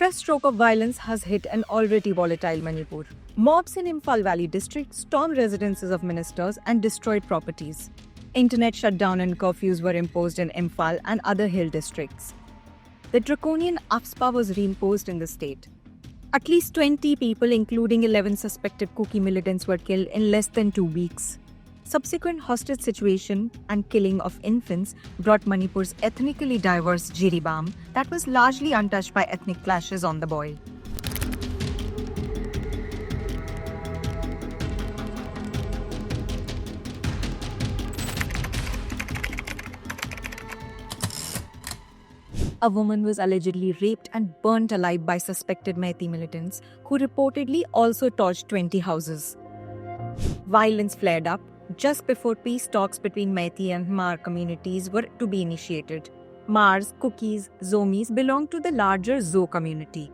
fresh stroke of violence has hit an already volatile Manipur. Mobs in Imphal Valley district stormed residences of ministers and destroyed properties. Internet shutdown and curfews were imposed in Imphal and other hill districts. The draconian AFSPA was reimposed in the state. At least 20 people, including 11 suspected Kuki militants, were killed in less than 2 weeks. Subsequent hostage situation and killing of infants brought Manipur's ethnically diverse Jiribam that was largely untouched by ethnic clashes on the boil. A woman was allegedly raped and burnt alive by suspected Meitei militants, who reportedly also torched 20 houses. Violence flared up just before peace talks between Meitei and Mar communities were to be initiated. Mars, Kukis, Zomis belong to the larger Zo community.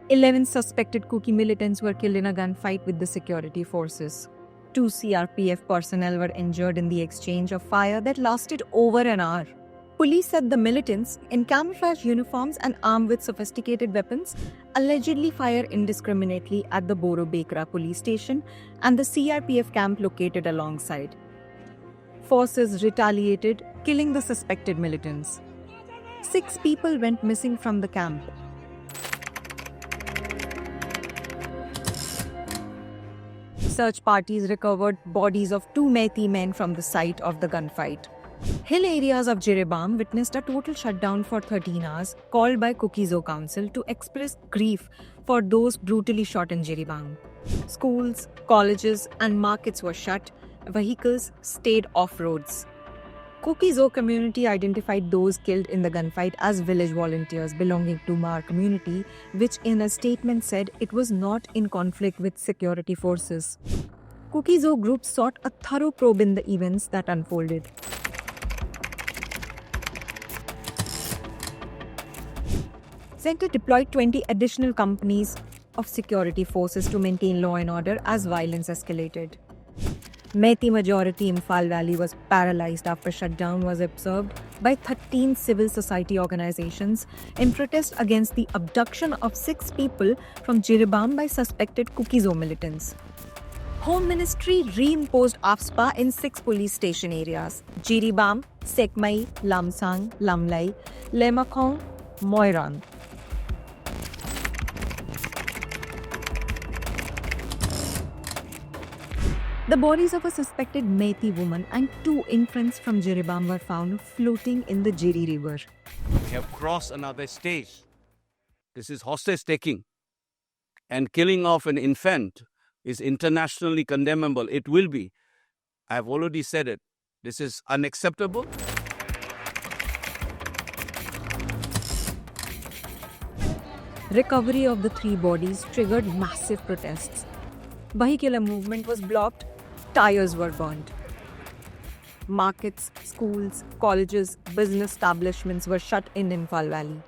Eleven suspected Kuki militants were killed in a gunfight with the security forces. 2 CRPF personnel were injured in the exchange of fire that lasted over an hour. Police said the militants, in camouflage uniforms and armed with sophisticated weapons, allegedly fired indiscriminately at the Boro Bekra police station and the CRPF camp located alongside. Forces retaliated, killing the suspected militants. 6 people went missing from the camp. Search parties recovered bodies of 2 Meitei men from the site of the gunfight. Hill areas of Jiribam witnessed a total shutdown for 13 hours, called by Kuki-Zo Council to express grief for those brutally shot in Jiribam. Schools, colleges, and markets were shut. Vehicles stayed off roads. Kuki-Zo community identified those killed in the gunfight as village volunteers belonging to Mar community, which in a statement said it was not in conflict with security forces. Kuki-Zo group sought a thorough probe in the events that unfolded. Center deployed 20 additional companies of security forces to maintain law and order as violence escalated. Meitei majority Imphal Valley was paralyzed after shutdown was observed by 13 civil society organizations in protest against the abduction of 6 people from Jiribam by suspected Kuki-Zo militants. Home Ministry reimposed AFSPA in 6 police station areas: Jiribam, Sekmai, Lamsang, Lamlai, Lemakhong, Moirang. The bodies of a suspected Meitei woman and 2 infants from Jiribam were found floating in the Jiri River. We have crossed another stage. This is hostage taking. And killing of an infant is internationally condemnable. It will be. I have already said it. This is unacceptable. Recovery of the 3 bodies triggered massive protests. Vehicular movement was blocked. Tires were burned. Markets, schools, colleges, business establishments were shut in Imphal Valley.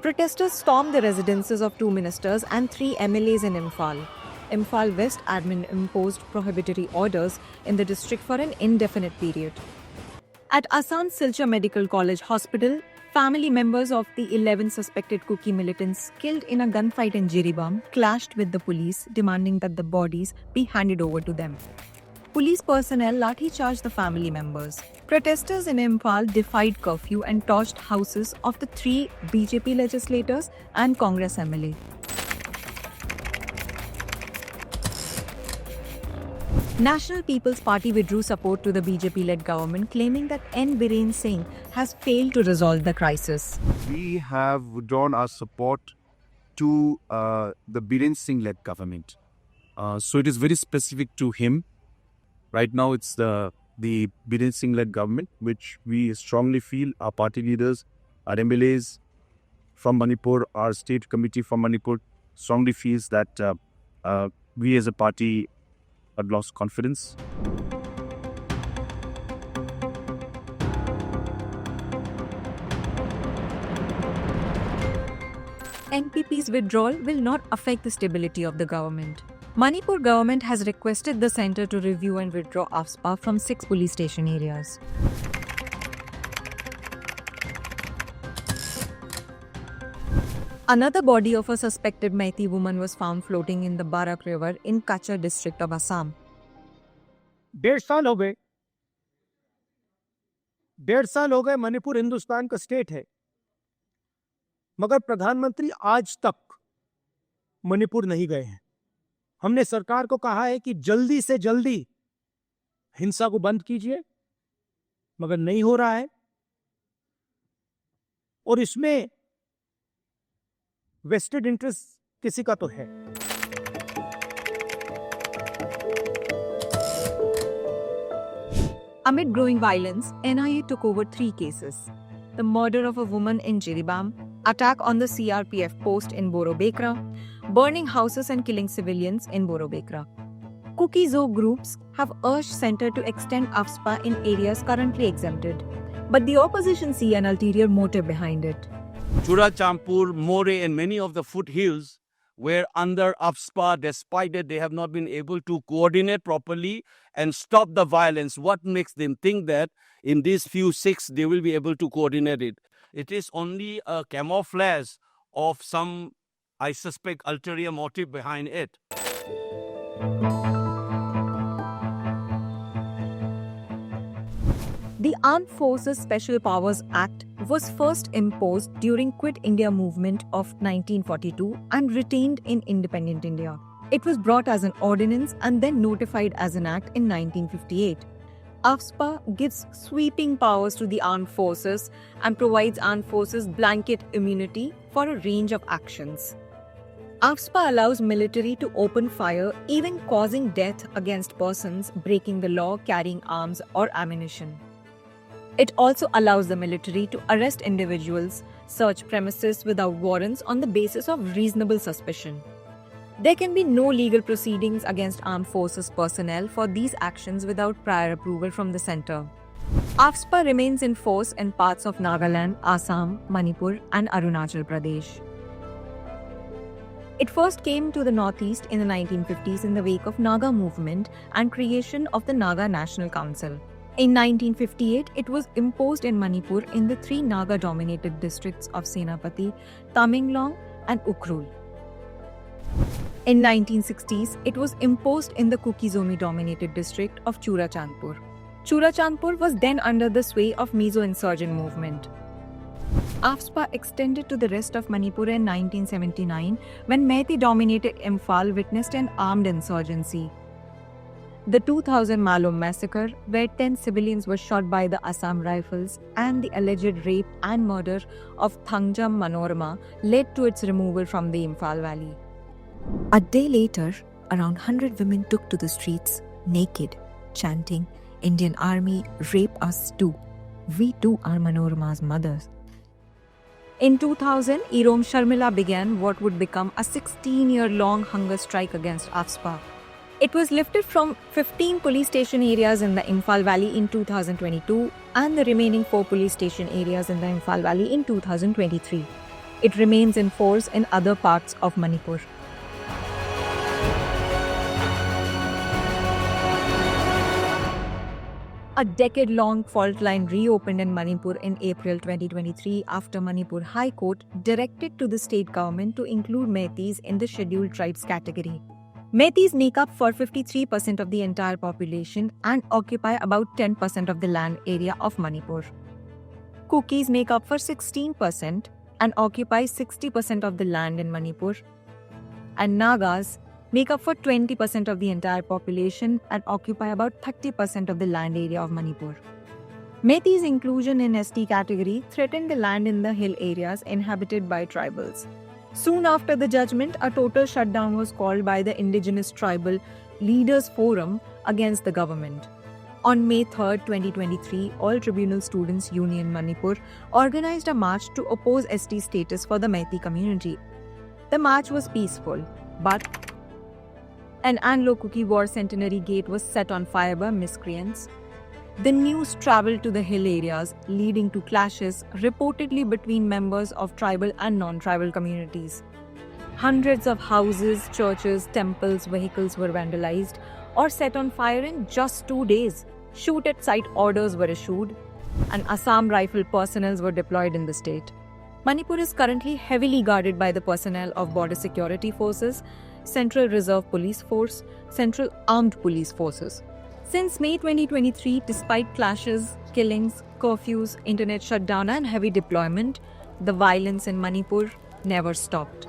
Protesters stormed the residences of 2 ministers and 3 MLAs in Imphal. Imphal West admin imposed prohibitory orders in the district for an indefinite period. At Asan Silchar Medical College Hospital, family members of the 11 suspected Kuki militants killed in a gunfight in Jiribam clashed with the police, demanding that the bodies be handed over to them. Police personnel lathi-charged the family members. Protesters in Imphal defied curfew and torched houses of the 3 BJP legislators and Congress MLA. National People's Party withdrew support to the BJP-led government, claiming that N. Biren Singh has failed to resolve the crisis. We have withdrawn our support to the Biren Singh-led government. So it is very specific to him. Right now, it's the Biren Singh-led government, which we strongly feel our party leaders, our MLAs from Manipur, our state committee from Manipur strongly feels that we as a party had lost confidence. NPP's withdrawal will not affect the stability of the government. Manipur government has requested the centre to review and withdraw AFSPA from 6 police station areas. Another body of a suspected Meitei woman was found floating in the Barak River in Kachar district of Assam. 1.5 साल हो गए मणिपुर हिंदुस्तान का state है, मगर प्रधानमंत्री आज तक मणिपुर नहीं गए हैं। हमने सरकार को कहा है कि जल्दी से जल्दी हिंसा को बंद कीजिए, मगर नहीं हो रहा है। और इसमें वेस्टेड इंटरेस्ट किसी का तो है। Amid growing violence, NIA took over 3 cases. The murder of a woman in Jiribam, attack on the CRPF post in Borobekra, burning houses and killing civilians in Borobekra. Kuki-Zo groups have urged center to extend AFSPA in areas currently exempted, but the opposition see an ulterior motive behind it. Churachampur, More, and many of the foothills were under AFSPA. Despite that, they have not been able to coordinate properly and stop the violence. What makes them think that in these few 6 they will be able to coordinate it? It is only a camouflage of some, I suspect, ulterior motive behind it. The Armed Forces Special Powers Act was first imposed during Quit India movement of 1942 and retained in independent India. It was brought as an ordinance and then notified as an act in 1958. AFSPA gives sweeping powers to the armed forces and provides armed forces blanket immunity for a range of actions. AFSPA allows military to open fire, even causing death against persons breaking the law carrying arms or ammunition. It also allows the military to arrest individuals, search premises without warrants on the basis of reasonable suspicion. There can be no legal proceedings against armed forces personnel for these actions without prior approval from the centre. AFSPA remains in force in parts of Nagaland, Assam, Manipur, and Arunachal Pradesh. It first came to the northeast in the 1950s in the wake of Naga movement and creation of the Naga National Council. In 1958, it was imposed in Manipur in the 3 Naga-dominated districts of Senapati, Tamenglong, and Ukhrul. In 1960s, it was imposed in the Kuki-Zomi-dominated district of Churachandpur. Churachandpur was then under the sway of Mizo-insurgent movement. AFSPA extended to the rest of Manipur in 1979 when Meitei-dominated Imphal witnessed an armed insurgency. The 2000 Malom massacre, where 10 civilians were shot by the Assam Rifles, and the alleged rape and murder of Thangjam Manorama led to its removal from the Imphal Valley. A day later, around 100 women took to the streets, naked, chanting, "Indian Army, rape us too. We too are Manorama's mothers." In 2000, Irom Sharmila began what would become a 16-year-long hunger strike against AFSPA. It was lifted from 15 police station areas in the Imphal Valley in 2022 and the remaining 4 police station areas in the Imphal Valley in 2023. It remains in force in other parts of Manipur. A decade-long fault line reopened in Manipur in April 2023 after Manipur High Court directed to the state government to include Meiteis in the scheduled tribes category. Meiteis make up for 53% of the entire population and occupy about 10% of the land area of Manipur. Kukis make up for 16% and occupy 60% of the land in Manipur. And Nagas make up for 20% of the entire population and occupy about 30% of the land area of Manipur. Meitei's inclusion in ST category threatened the land in the hill areas inhabited by tribals. Soon after the judgment, a total shutdown was called by the Indigenous Tribal Leaders Forum against the government. On May 3, 2023, All Tribunal Students Union Manipur organized a march to oppose ST status for the Meitei community. The march was peaceful, but an Anglo-Kuki War Centenary Gate was set on fire by miscreants. The news traveled to the hill areas, leading to clashes reportedly between members of tribal and non-tribal communities. Hundreds of houses, churches, temples, vehicles were vandalized or set on fire in just 2 days. Shoot-at-sight orders were issued, and Assam Rifle personnel were deployed in the state. Manipur is currently heavily guarded by the personnel of Border Security Forces, Central Reserve Police Force, Central Armed Police Forces. Since May 2023, despite clashes, killings, curfews, internet shutdown, and heavy deployment, the violence in Manipur never stopped.